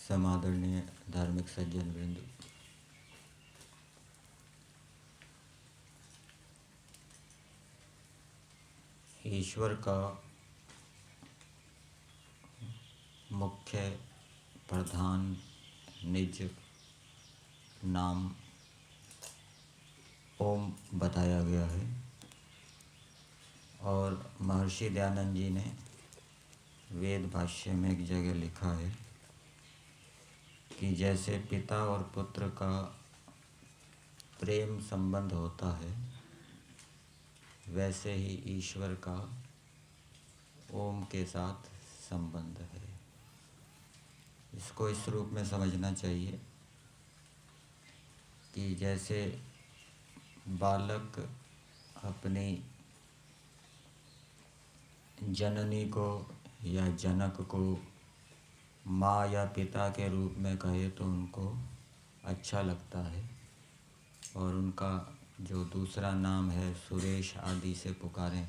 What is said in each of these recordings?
समादरणीय धार्मिक सज्जन वृंद, ईश्वर का मुख्य प्रधान निज नाम ओम बताया गया है और महर्षि दयानंद जी ने वेद भाष्य में एक जगह लिखा है कि जैसे पिता और पुत्र का प्रेम संबंध होता है, वैसे ही ईश्वर का ओम के साथ संबंध है। इसको इस रूप में समझना चाहिए कि जैसे बालक अपनी जननी को या जनक को माँ या पिता के रूप में कहे तो उनको अच्छा लगता है, और उनका जो दूसरा नाम है सुरेश आदि से पुकारें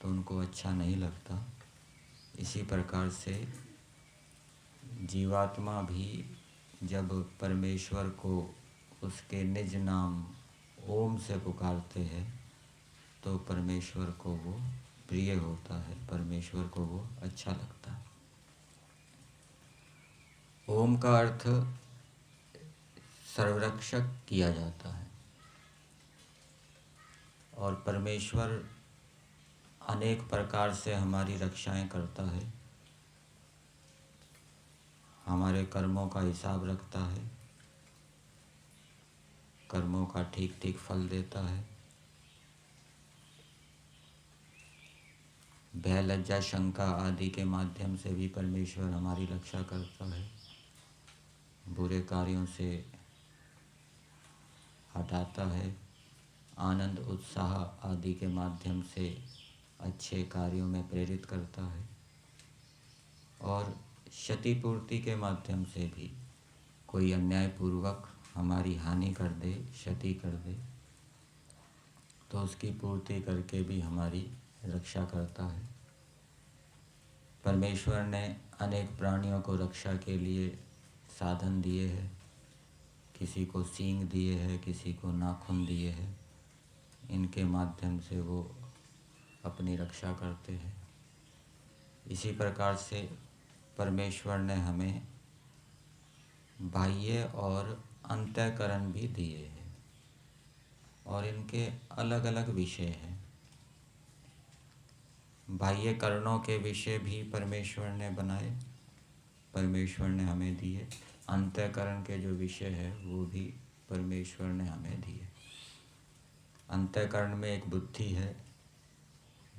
तो उनको अच्छा नहीं लगता। इसी प्रकार से जीवात्मा भी जब परमेश्वर को उसके निज नाम ओम से पुकारते हैं तो परमेश्वर को वो प्रिय होता है, परमेश्वर को वो अच्छा लगता है। ओम का अर्थ सर्वरक्षक किया जाता है और परमेश्वर अनेक प्रकार से हमारी रक्षाएं करता है, हमारे कर्मों का हिसाब रखता है, कर्मों का ठीक ठीक फल देता है, भय लज्जा शंका आदि के माध्यम से भी परमेश्वर हमारी रक्षा करता है, बुरे कार्यों से हटाता है, आनंद उत्साह आदि के माध्यम से अच्छे कार्यों में प्रेरित करता है, और क्षतिपूर्ति के माध्यम से भी कोई अन्यायपूर्वक हमारी हानि कर दे, क्षति कर दे तो उसकी पूर्ति करके भी हमारी रक्षा करता है। परमेश्वर ने अनेक प्राणियों को रक्षा के लिए साधन दिए हैं, किसी को सींग दिए हैं, किसी को नाखून दिए हैं, इनके माध्यम से वो अपनी रक्षा करते हैं। इसी प्रकार से परमेश्वर ने हमें बाह्य और अंतःकरण भी दिए हैं और इनके अलग अलग विषय हैं। बाह्य करणों के विषय भी परमेश्वर ने बनाए, परमेश्वर ने हमें दिए। अंतःकरण के जो विषय है वो भी परमेश्वर ने हमें दिए। अंतःकरण में एक बुद्धि है।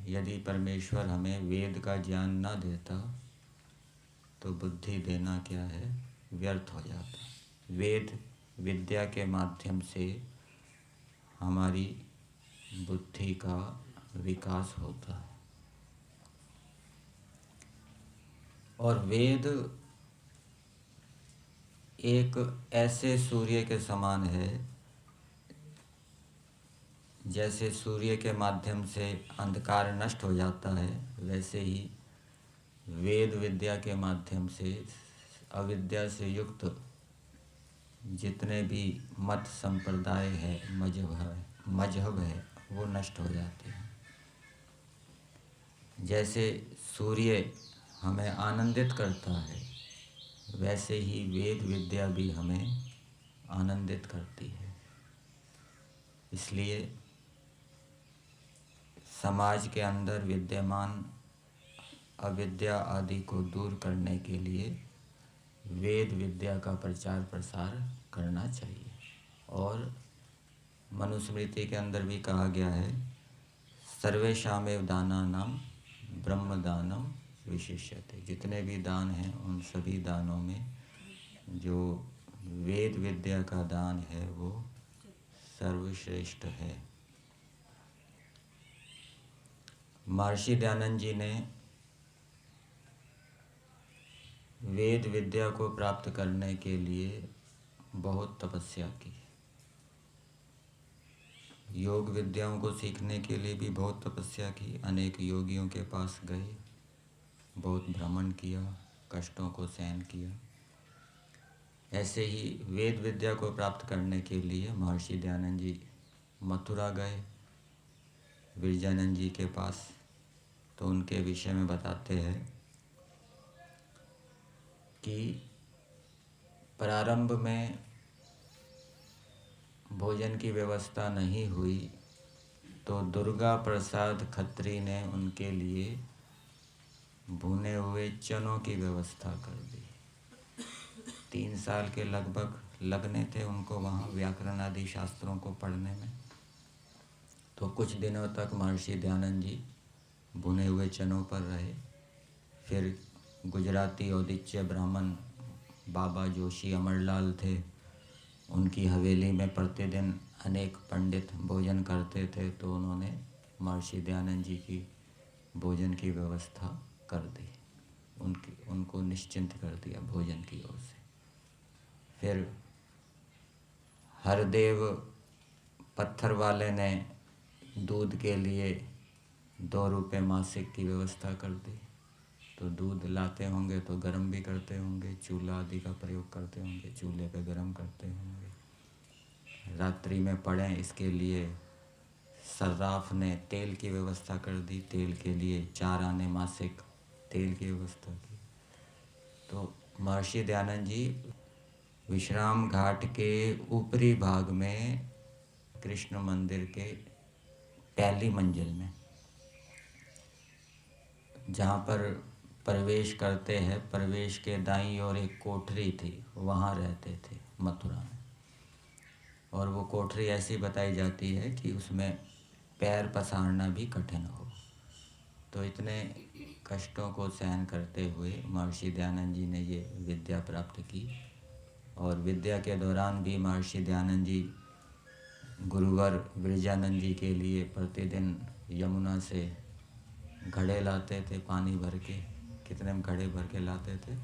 यदि परमेश्वर हमें वेद का ज्ञान ना देता तो बुद्धि देना क्या है, व्यर्थ हो जाता। वेद विद्या के माध्यम से हमारी बुद्धि का विकास होता है और वेद एक ऐसे सूर्य के समान है, जैसे सूर्य के माध्यम से अंधकार नष्ट हो जाता है, वैसे ही वेद विद्या के माध्यम से अविद्या से युक्त जितने भी मत संप्रदाय है, मजहब है, वो नष्ट हो जाते हैं। जैसे सूर्य हमें आनंदित करता है, वैसे ही वेद विद्या भी हमें आनंदित करती है। इसलिए समाज के अंदर विद्यमान अविद्या आदि को दूर करने के लिए वेद विद्या का प्रचार प्रसार करना चाहिए। और मनुस्मृति के अंदर भी कहा गया है, सर्वेषामेव दानानां ब्रह्मदानम विशिष्यते। जितने भी दान हैं उन सभी दानों में जो वेद विद्या का दान है वो सर्वश्रेष्ठ है। महर्षि दयानंद जी ने वेद विद्या को प्राप्त करने के लिए बहुत तपस्या की। योग विद्याओं को सीखने के लिए भी बहुत तपस्या की। अनेक योगियों के पास गए, बहुत भ्रमण किया, कष्टों को सहन किया, ऐसे ही वेद विद्या को प्राप्त करने के लिए महर्षि दयानंद जी मथुरा गए विरजानंद जी के पास। तो उनके विषय में बताते हैं कि प्रारंभ में भोजन की व्यवस्था नहीं हुई तो दुर्गा प्रसाद खत्री ने उनके लिए भुने हुए चनों की व्यवस्था कर दी। 3 साल के लगभग लगने थे उनको वहाँ व्याकरण आदि शास्त्रों को पढ़ने में। तो कुछ दिनों तक महर्षि दयानंद जी भुने हुए चनों पर रहे। फिर गुजराती औदिच्य ब्राह्मण बाबा जोशी अमरलाल थे, उनकी हवेली में प्रतिदिन अनेक पंडित भोजन करते थे। तो उन्होंने महर्षि दयानंद जी की भोजन की व्यवस्था कर दी, उनको निश्चिंत कर दिया भोजन की ओर से। फिर हरदेव पत्थर वाले ने दूध के लिए 2 रुपये मासिक की व्यवस्था कर दी। तो दूध लाते होंगे तो गर्म भी करते होंगे, चूल्हा आदि का प्रयोग करते होंगे, चूल्हे पे गर्म करते होंगे। रात्रि में पड़ें इसके लिए सर्राफ ने तेल की व्यवस्था कर दी, तेल के लिए 4 आने मासिक तेल की व्यवस्था की। तो महर्षि दयानंद जी विश्राम घाट के ऊपरी भाग में कृष्ण मंदिर के पहली मंजिल में, जहाँ पर प्रवेश करते हैं, प्रवेश के दाईं ओर एक कोठरी थी, वहाँ रहते थे मथुरा में। और वो कोठरी ऐसी बताई जाती है कि उसमें पैर पसारना भी कठिन हो। तो इतने कष्टों को सहन करते हुए महर्षि दयानंद जी ने ये विद्या प्राप्त की। और विद्या के दौरान भी महर्षि दयानंद जी गुरुवर विरजानंद जी के लिए प्रतिदिन यमुना से घड़े लाते थे पानी भर के। कितने घड़े भर के लाते थे?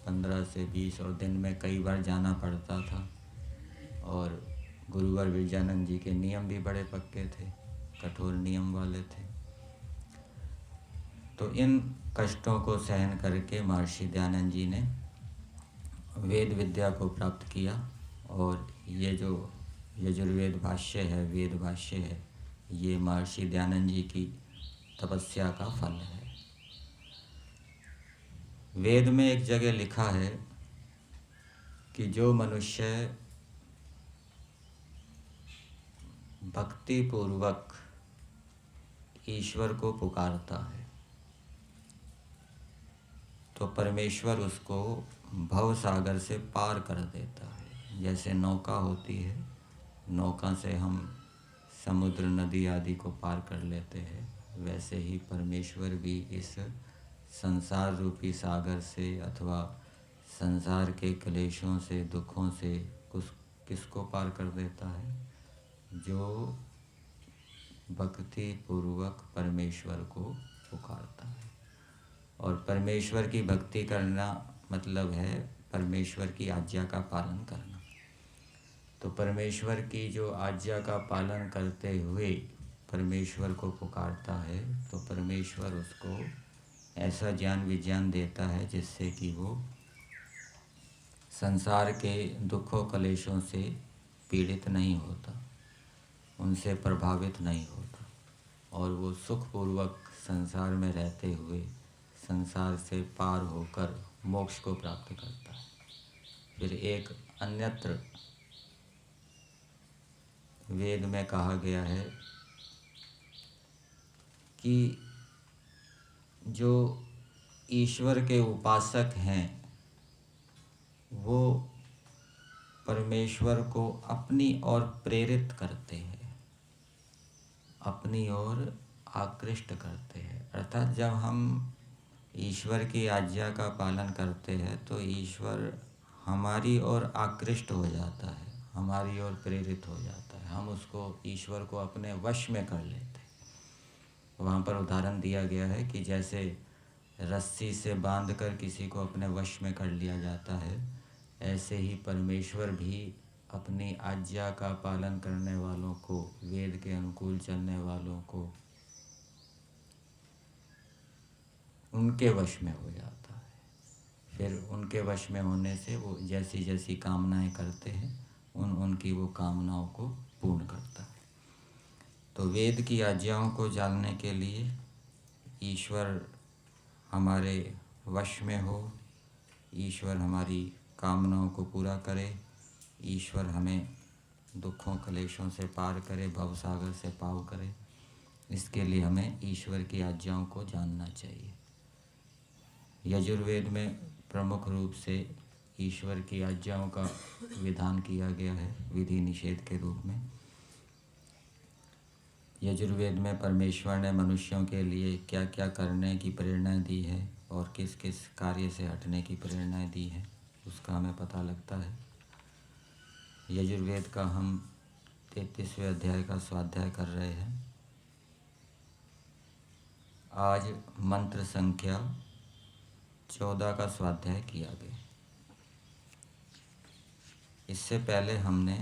15 से 20, और दिन में कई बार जाना पड़ता था। और गुरुवर विरजानंद जी के नियम भी बड़े पक्के थे, कठोर नियम वाले थे। तो इन कष्टों को सहन करके महर्षि दयानंद जी ने वेद विद्या को प्राप्त किया। और ये जो यजुर्वेद भाष्य है, वेद भाष्य है, ये महर्षि दयानंद जी की तपस्या का फल है। वेद में एक जगह लिखा है कि जो मनुष्य भक्ति पूर्वक ईश्वर को पुकारता है तो परमेश्वर उसको भव सागर से पार कर देता है। जैसे नौका होती है, नौका से हम समुद्र नदी आदि को पार कर लेते हैं, वैसे ही परमेश्वर भी इस संसार रूपी सागर से अथवा संसार के क्लेशों से, दुखों से किसको पार कर देता है? जो भक्ति पूर्वक परमेश्वर को पुकारता है। और परमेश्वर की भक्ति करना मतलब है परमेश्वर की आज्ञा का पालन करना। तो परमेश्वर की जो आज्ञा का पालन करते हुए परमेश्वर को पुकारता है तो परमेश्वर उसको ऐसा ज्ञान विज्ञान देता है जिससे कि वो संसार के दुखों कलेशों से पीड़ित नहीं होता, उनसे प्रभावित नहीं होता, और वो सुखपूर्वक संसार में रहते हुए संसार से पार होकर मोक्ष को प्राप्त करता है। फिर एक अन्यत्र वेद में कहा गया है कि जो ईश्वर के उपासक हैं वो परमेश्वर को अपनी ओर प्रेरित करते हैं, अपनी ओर आकृष्ट करते हैं। अर्थात जब हम ईश्वर की आज्ञा का पालन करते हैं तो ईश्वर हमारी ओर आकृष्ट हो जाता है, हमारी ओर प्रेरित हो जाता है, हम उसको ईश्वर को अपने वश में कर लेते हैं। वहाँ पर उदाहरण दिया गया है कि जैसे रस्सी से बांधकर किसी को अपने वश में कर लिया जाता है, ऐसे ही परमेश्वर भी अपनी आज्ञा का पालन करने वालों को, वेद के अनुकूल चलने वालों को उनके वश में हो जाता है। फिर उनके वश में होने से वो जैसी जैसी कामनाएं करते हैं उनकी वो कामनाओं को पूर्ण करता है। तो वेद की आज्ञाओं को जानने के लिए ईश्वर हमारे वश में हो, ईश्वर हमारी कामनाओं को पूरा करे, ईश्वर हमें दुखों क्लेशों से पार करे, भवसागर से पार करे, इसके लिए हमें ईश्वर की आज्ञाओं को जानना चाहिए। यजुर्वेद में प्रमुख रूप से ईश्वर की आज्ञाओं का विधान किया गया है विधि निषेध के रूप में। यजुर्वेद में परमेश्वर ने मनुष्यों के लिए क्या क्या करने की प्रेरणा दी है और किस किस कार्य से हटने की प्रेरणा दी है उसका हमें पता लगता है। यजुर्वेद का हम 33वें अध्याय का स्वाध्याय कर रहे हैं। आज मंत्र संख्या 14 का स्वाध्याय किया गया। इससे पहले हमने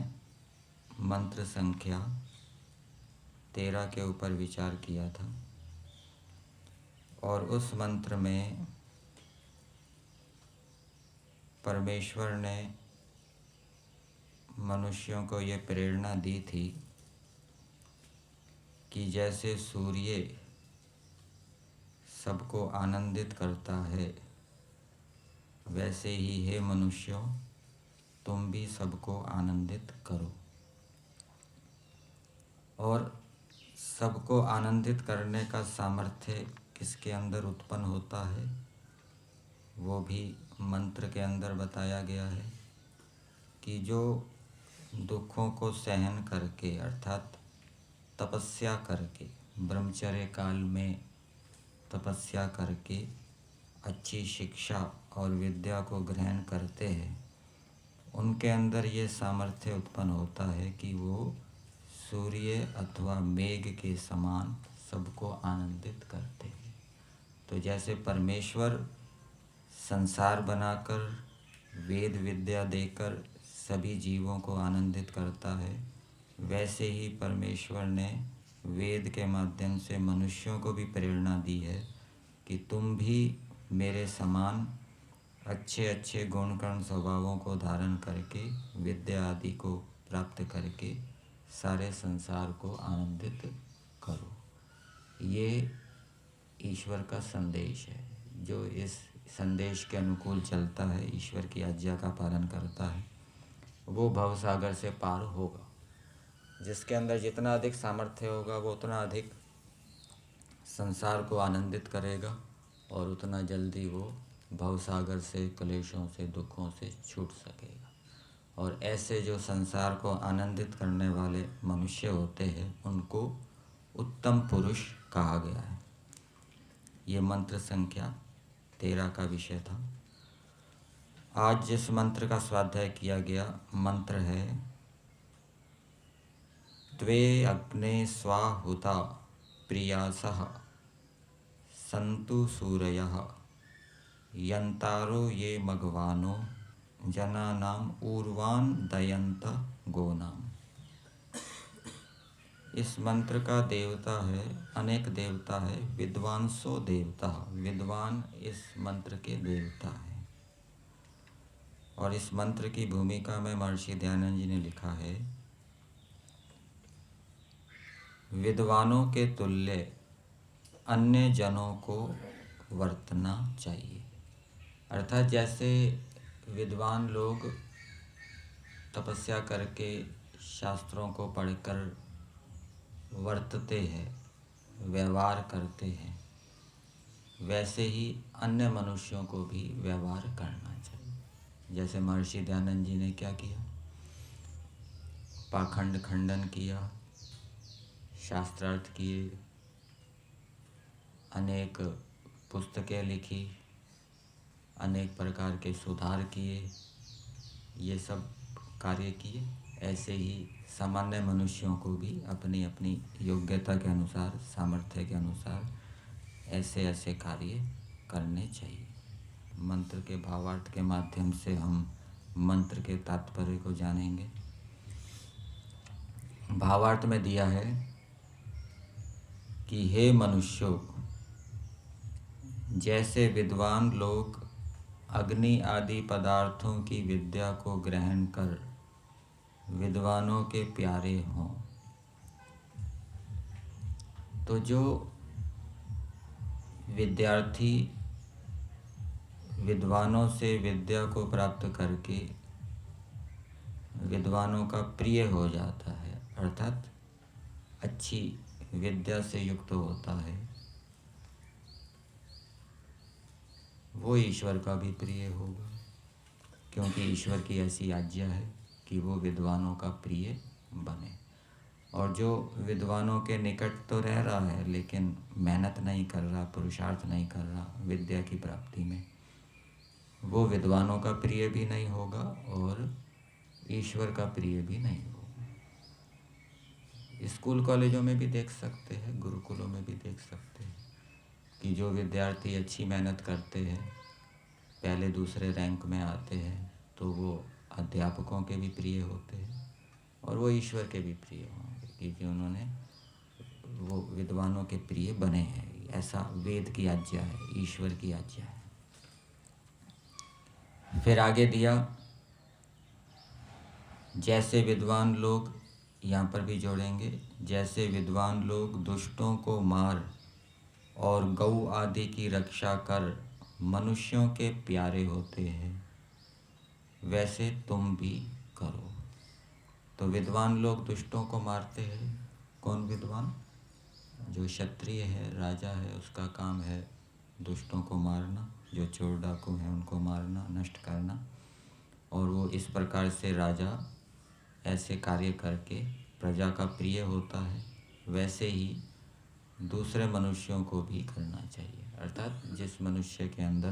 मंत्र संख्या 13 के ऊपर विचार किया था और उस मंत्र में परमेश्वर ने मनुष्यों को ये प्रेरणा दी थी कि जैसे सूर्य सबको आनंदित करता है वैसे ही हे मनुष्यों तुम भी सबको आनंदित करो। और सबको आनंदित करने का सामर्थ्य किसके अंदर उत्पन्न होता है वो भी मंत्र के अंदर बताया गया है कि जो दुखों को सहन करके अर्थात तपस्या करके ब्रह्मचर्य काल में तपस्या करके अच्छी शिक्षा और विद्या को ग्रहण करते हैं उनके अंदर ये सामर्थ्य उत्पन्न होता है कि वो सूर्य अथवा मेघ के समान सबको आनंदित करते हैं। तो जैसे परमेश्वर संसार बनाकर वेद विद्या देकर सभी जीवों को आनंदित करता है वैसे ही परमेश्वर ने वेद के माध्यम से मनुष्यों को भी प्रेरणा दी है कि तुम भी मेरे समान अच्छे अच्छे गुणकर्ण स्वभावों को धारण करके विद्या आदि को प्राप्त करके सारे संसार को आनंदित करो। ये ईश्वर का संदेश है। जो इस संदेश के अनुकूल चलता है ईश्वर की आज्ञा का पालन करता है वो भवसागर से पार होगा। जिसके अंदर जितना अधिक सामर्थ्य होगा वो उतना अधिक संसार को आनंदित करेगा और उतना जल्दी वो भवसागर से क्लेशों से दुखों से छूट सकेगा। और ऐसे जो संसार को आनंदित करने वाले मनुष्य होते हैं उनको उत्तम पुरुष कहा गया है। ये मंत्र संख्या 13 का विषय था। आज जिस मंत्र का स्वाध्याय किया गया मंत्र है त्वे अग्ने स्वाहुता प्रियासः सन्तु सूरयः यंतारो ये मघवानो जनानाम ऊर्वान दयंत गोनाम। इस मंत्र का देवता है अनेक देवता है विद्वांसो देवता, विद्वान इस मंत्र के देवता है। और इस मंत्र की भूमिका में महर्षि दयानंद जी ने लिखा है विद्वानों के तुल्य अन्य जनों को वर्तना चाहिए। अर्थात जैसे विद्वान लोग तपस्या करके शास्त्रों को पढ़कर वर्तते हैं व्यवहार करते हैं वैसे ही अन्य मनुष्यों को भी व्यवहार करना चाहिए। जैसे महर्षि दयानंद जी ने क्या किया पाखंड खंडन किया, शास्त्रार्थ किए, अनेक पुस्तकें लिखी, अनेक प्रकार के सुधार किए, ये सब कार्य किए। ऐसे ही सामान्य मनुष्यों को भी अपनी अपनी योग्यता के अनुसार सामर्थ्य के अनुसार ऐसे ऐसे कार्य करने चाहिए। मंत्र के भावार्थ के माध्यम से हम मंत्र के तात्पर्य को जानेंगे। भावार्थ में दिया है कि हे मनुष्यों जैसे विद्वान लोग अग्नि आदि पदार्थों की विद्या को ग्रहण कर विद्वानों के प्यारे हों। तो जो विद्यार्थी विद्वानों से विद्या को प्राप्त करके विद्वानों का प्रिय हो जाता है, अर्थात अच्छी विद्या से युक्त होता है, वो ईश्वर का भी प्रिय होगा, क्योंकि ईश्वर की ऐसी आज्ञा है कि वो विद्वानों का प्रिय बने। और जो विद्वानों के निकट तो रह रहा है लेकिन मेहनत नहीं कर रहा, पुरुषार्थ नहीं कर रहा विद्या की प्राप्ति में, वो विद्वानों का प्रिय भी नहीं होगा और ईश्वर का प्रिय भी नहीं होगा। स्कूल कॉलेजों में भी देख सकते हैं, गुरुकुलों में भी देख सकते हैं कि जो विद्यार्थी अच्छी मेहनत करते हैं, पहले दूसरे रैंक में आते हैं, तो वो अध्यापकों के भी प्रिय होते हैं और वो ईश्वर के भी प्रिय होंगे, क्योंकि उन्होंने वो विद्वानों के प्रिय बने हैं। ऐसा वेद की आज्ञा है, ईश्वर की आज्ञा है। फिर आगे दिया, जैसे विद्वान लोग, यहाँ पर भी जोड़ेंगे, जैसे विद्वान लोग दुष्टों को मार और गौ आदि की रक्षा कर मनुष्यों के प्यारे होते हैं, वैसे तुम भी करो। तो विद्वान लोग दुष्टों को मारते हैं। कौन विद्वान? जो क्षत्रिय है, राजा है, उसका काम है दुष्टों को मारना, जो चोर डाकू हैं उनको मारना, नष्ट करना। और वो इस प्रकार से राजा ऐसे कार्य करके प्रजा का प्रिय होता है, वैसे ही दूसरे मनुष्यों को भी करना चाहिए। अर्थात जिस मनुष्य के अंदर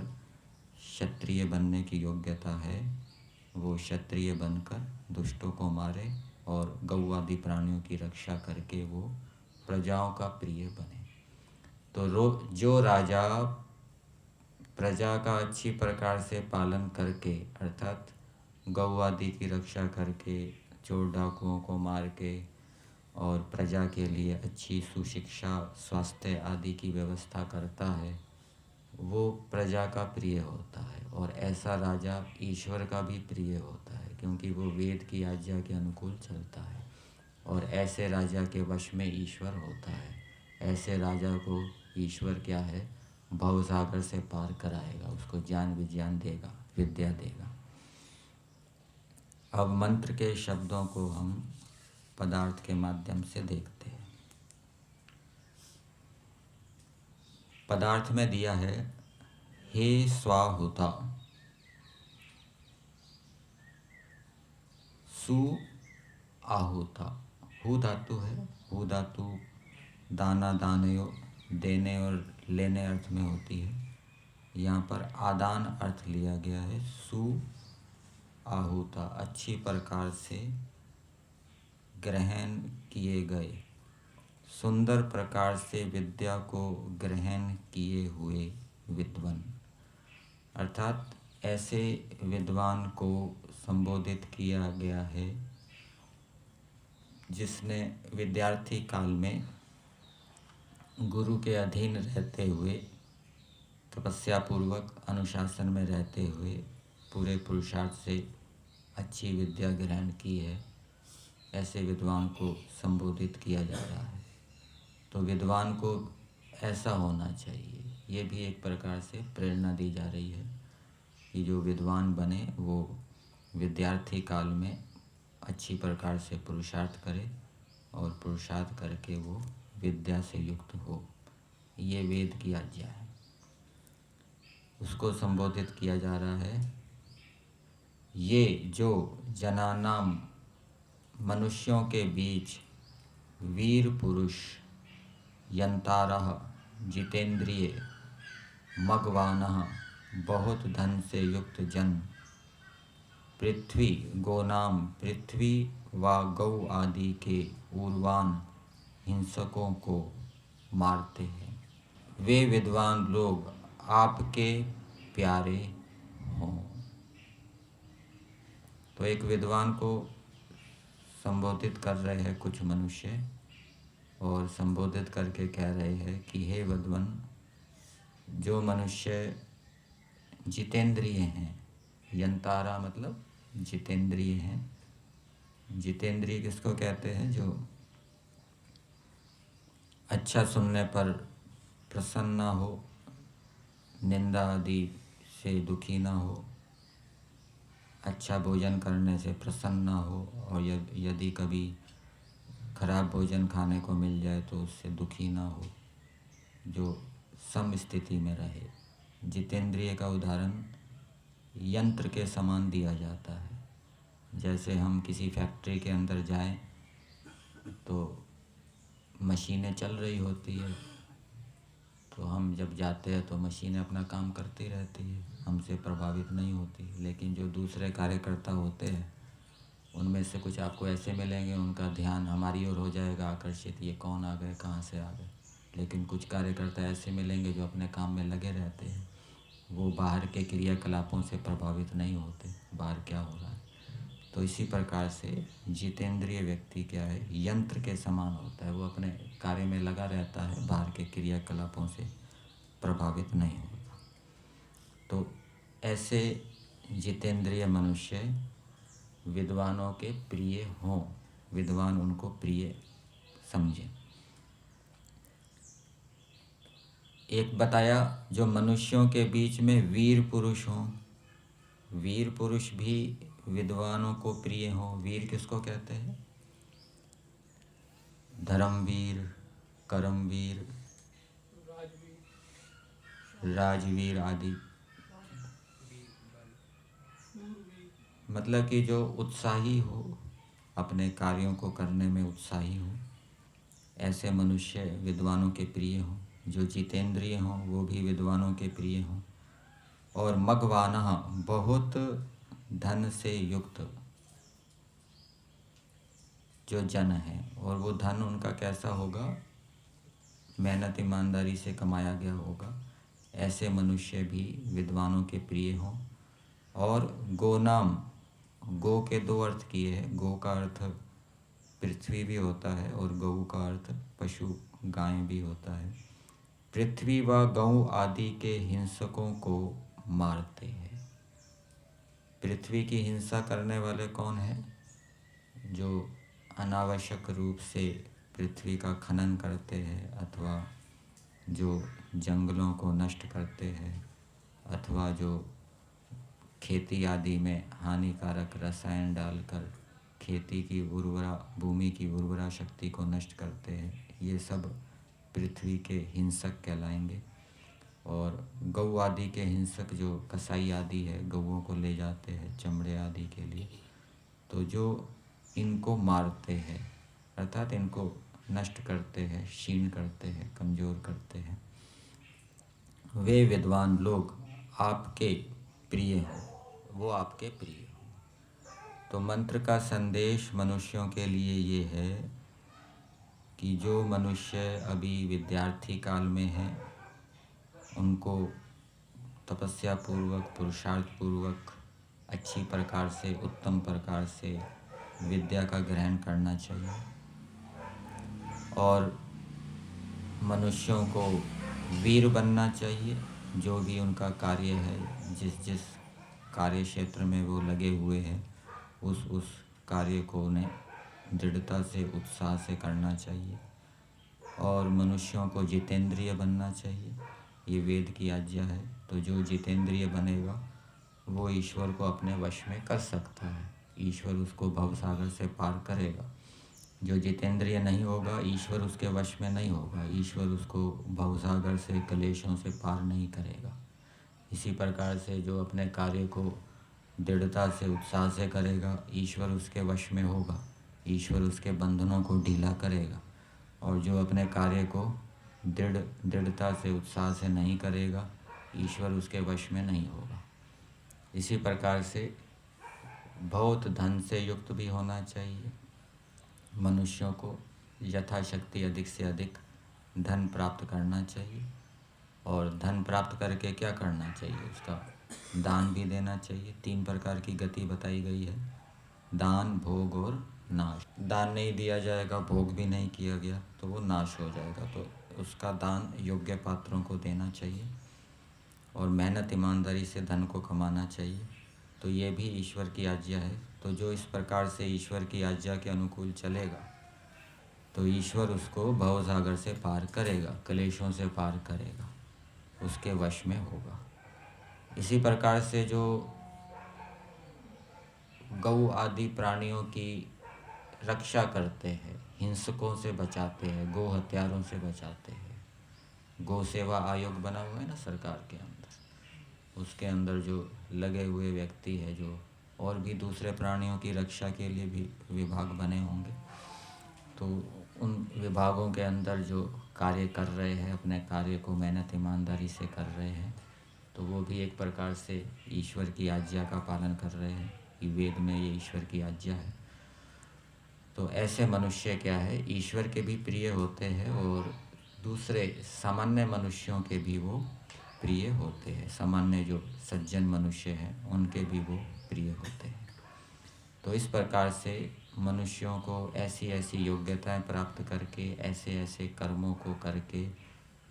क्षत्रिय बनने की योग्यता है, वो क्षत्रिय बनकर दुष्टों को मारे और गौ आदि प्राणियों की रक्षा करके वो प्रजाओं का प्रिय बने। तो जो राजा प्रजा का अच्छी प्रकार से पालन करके, अर्थात गौ आदि की रक्षा करके, चोर डाकुओं को मार के और प्रजा के लिए अच्छी सुशिक्षा, स्वास्थ्य आदि की व्यवस्था करता है, वो प्रजा का प्रिय होता है। और ऐसा राजा ईश्वर का भी प्रिय होता है, क्योंकि वो वेद की आज्ञा के अनुकूल चलता है और ऐसे राजा के वश में ईश्वर होता है। ऐसे राजा को ईश्वर क्या है, भवसागर से पार कराएगा, उसको ज्ञान विज्ञान देगा, विद्या देगा। अब मंत्र के शब्दों को हम पदार्थ के माध्यम से देखते हैं। पदार्थ में दिया है, हे स्वाहुता, सु आहुता। हु धातु है, हु धातु दाना, दानयो, देने और लेने अर्थ में होती है। यहाँ पर आदान अर्थ लिया गया है। सु आहुता, अच्छी प्रकार से ग्रहण किए गए, सुंदर प्रकार से विद्या को ग्रहण किए हुए विद्वान। अर्थात ऐसे विद्वान को संबोधित किया गया है जिसने विद्यार्थी काल में गुरु के अधीन रहते हुए, तपस्या पूर्वक अनुशासन में रहते हुए पूरे पुरुषार्थ से अच्छी विद्या ग्रहण की है, ऐसे विद्वान को संबोधित किया जा रहा है। तो विद्वान को ऐसा होना चाहिए। ये भी एक प्रकार से प्रेरणा दी जा रही है कि जो विद्वान बने वो विद्यार्थी काल में अच्छी प्रकार से पुरुषार्थ करे और पुरुषार्थ करके वो विद्या से युक्त हो। ये वेद की आज्ञा है, उसको संबोधित किया जा रहा है। ये जो जनानाम, मनुष्यों के बीच, वीर पुरुष, यंतारः, जितेंद्रिय, मगवानः, बहुत धन से युक्त जन, पृथ्वी गोनाम, पृथ्वी व गौ आदि के उर्वान हिंसकों को मारते हैं, वे विद्वान लोग आपके प्यारे हों। तो एक विद्वान को संबोधित कर रहे हैं कुछ मनुष्य, और संबोधित करके कह रहे हैं कि हे विद्वान, जो मनुष्य जितेंद्रिय हैं। यंतारा मतलब जितेंद्रिय हैं। जितेंद्रिय किसको कहते हैं? जो अच्छा सुनने पर प्रसन्न ना हो, निंदा आदि से दुखी ना हो, अच्छा भोजन करने से प्रसन्न ना हो, और यदि कभी खराब भोजन खाने को मिल जाए तो उससे दुखी ना हो, जो सम स्थिति में रहे। जितेंद्रिय का उदाहरण यंत्र के समान दिया जाता है। जैसे हम किसी फैक्ट्री के अंदर जाएं तो मशीनें चल रही होती है, तो हम जब जाते हैं तो मशीनें अपना काम करती रहती है, हमसे प्रभावित नहीं होती। लेकिन जो दूसरे कार्यकर्ता होते हैं उनमें से कुछ आपको ऐसे मिलेंगे, उनका ध्यान हमारी ओर हो जाएगा आकर्षित, ये कौन आ गए, कहाँ से आ गए। लेकिन कुछ कार्यकर्ता ऐसे मिलेंगे जो अपने काम में लगे रहते हैं, वो बाहर के क्रियाकलापों से प्रभावित नहीं होते, बाहर क्या हो रहा है। तो इसी प्रकार से जितेंद्रिय व्यक्ति क्या है? यंत्र के समान होता है। वो अपने कार्य में लगा रहता है, बाहर के क्रियाकलापों से प्रभावित नहीं होता। तो ऐसे जितेंद्रिय मनुष्य विद्वानों के प्रिय हों, विद्वान उनको प्रिय समझें। एक बताया जो मनुष्यों के बीच में वीर पुरुष हों, वीर पुरुष भी विद्वानों को प्रिय हों। वीर किसको कहते हैं? धर्मवीर, कर्मवीर, राजवीर आदि। मतलब कि जो उत्साही हो, अपने कार्यों को करने में उत्साही हो, ऐसे मनुष्य विद्वानों के प्रिय हों। जो जितेंद्रिय हों वो भी विद्वानों के प्रिय हों। और मगवाना, बहुत धन से युक्त जो जन है, और वो धन उनका कैसा होगा? मेहनत ईमानदारी से कमाया गया होगा। ऐसे मनुष्य भी विद्वानों के प्रिय हों। और गोनाम, गो के दो अर्थ किए हैं। गो का अर्थ पृथ्वी भी होता है और गऊ का अर्थ पशु, गाय भी होता है। पृथ्वी व गऊ आदि के हिंसकों को मारते हैं। पृथ्वी की हिंसा करने वाले कौन हैं? जो अनावश्यक रूप से पृथ्वी का खनन करते हैं, अथवा जो जंगलों को नष्ट करते हैं, अथवा जो खेती आदि में हानिकारक रसायन डालकर खेती की भूमि की उर्वरा शक्ति को नष्ट करते हैं, ये सब पृथ्वी के हिंसक कहलाएंगे। और गऊ आदि के हिंसक जो कसाई आदि है, गऊओं को ले जाते हैं चमड़े आदि के लिए, तो जो इनको मारते हैं अर्थात इनको नष्ट करते हैं, क्षीण करते हैं, कमज़ोर करते हैं, वे विद्वान लोग आपके प्रिय हो, वो आपके प्रिय हो। तो मंत्र का संदेश मनुष्यों के लिए ये है कि जो मनुष्य अभी विद्यार्थी काल में हैं उनको तपस्या पूर्वक, पुरुषार्थ पूर्वक, अच्छी प्रकार से, उत्तम प्रकार से विद्या का ग्रहण करना चाहिए। और मनुष्यों को वीर बनना चाहिए। जो भी उनका कार्य है, जिस जिस कार्य क्षेत्र में वो लगे हुए हैं, उस कार्य को उन्हें दृढ़ता से, उत्साह से करना चाहिए। और मनुष्यों को जितेंद्रिय बनना चाहिए, ये वेद की आज्ञा है। तो जो जितेंद्रिय बनेगा वो ईश्वर को अपने वश में कर सकता है, ईश्वर उसको भवसागर से पार करेगा। जो जितेंद्रिय नहीं होगा, ईश्वर उसके वश में नहीं होगा, ईश्वर उसको भवसागर से, कलेशों से पार नहीं करेगा। इसी प्रकार से जो अपने कार्य को दृढ़ता से, उत्साह से करेगा, ईश्वर उसके वश में होगा, ईश्वर उसके बंधनों को ढीला करेगा। और जो अपने कार्य को दृढ़ता से, उत्साह से नहीं करेगा, ईश्वर उसके वश में नहीं होगा। इसी प्रकार से बहुत धन से युक्त भी होना चाहिए। मनुष्यों को यथाशक्ति अधिक से अधिक धन प्राप्त करना चाहिए। और धन प्राप्त करके क्या करना चाहिए? उसका दान भी देना चाहिए। 3 प्रकार की गति बताई गई है, दान, भोग और नाश। दान नहीं दिया जाएगा, भोग भी नहीं किया गया, तो वो नाश हो जाएगा। तो उसका दान योग्य पात्रों को देना चाहिए। और मेहनत ईमानदारी से धन को कमाना चाहिए। तो ये भी ईश्वर की आज्ञा है। तो जो इस प्रकार से ईश्वर की आज्ञा के अनुकूल चलेगा तो ईश्वर उसको भवसागर से पार करेगा, क्लेशों से पार करेगा, उसके वश में होगा। इसी प्रकार से जो गौ आदि प्राणियों की रक्षा करते हैं, हिंसकों से बचाते हैं, गो हत्यारों से बचाते हैं, गौ सेवा आयोग बना हुआ है ना सरकार के अंदर, उसके अंदर जो लगे हुए व्यक्ति है, जो और भी दूसरे प्राणियों की रक्षा के लिए भी विभाग बने होंगे, तो उन विभागों के अंदर जो कार्य कर रहे हैं, अपने कार्य को मेहनत ईमानदारी से कर रहे हैं, तो वो भी एक प्रकार से ईश्वर की आज्ञा का पालन कर रहे हैं कि वेद में ये ईश्वर की आज्ञा है। तो ऐसे मनुष्य क्या है, ईश्वर के भी प्रिय होते हैं और दूसरे सामान्य मनुष्यों के भी वो प्रिय होते हैं। सामान्य जो सज्जन मनुष्य हैं उनके भी वो प्रिय होते हैं। तो इस प्रकार से मनुष्यों को ऐसी ऐसी योग्यताएं प्राप्त करके, ऐसे ऐसे कर्मों को करके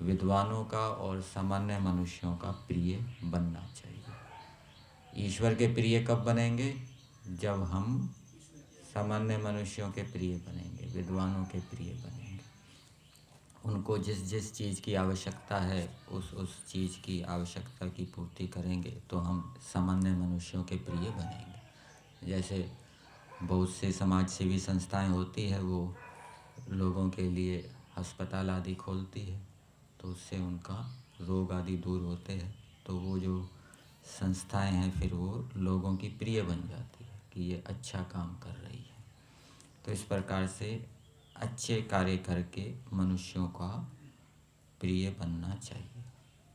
विद्वानों का और सामान्य मनुष्यों का प्रिय बनना चाहिए। ईश्वर के प्रिय कब बनेंगे? जब हम सामान्य मनुष्यों के प्रिय बनेंगे, विद्वानों के प्रिय बनेंगे। उनको जिस जिस चीज़ की आवश्यकता है उस चीज़ की आवश्यकता की पूर्ति करेंगे तो हम सामान्य मनुष्यों के प्रिय बनेंगे। जैसे बहुत से समाज सेवी संस्थाएं होती है, वो लोगों के लिए अस्पताल आदि खोलती है, तो उससे उनका रोग आदि दूर होते हैं। तो वो जो संस्थाएं हैं फिर वो लोगों की प्रिय बन जाती है कि ये अच्छा काम कर रही है। तो इस प्रकार से अच्छे कार्य करके मनुष्यों का प्रिय बनना चाहिए।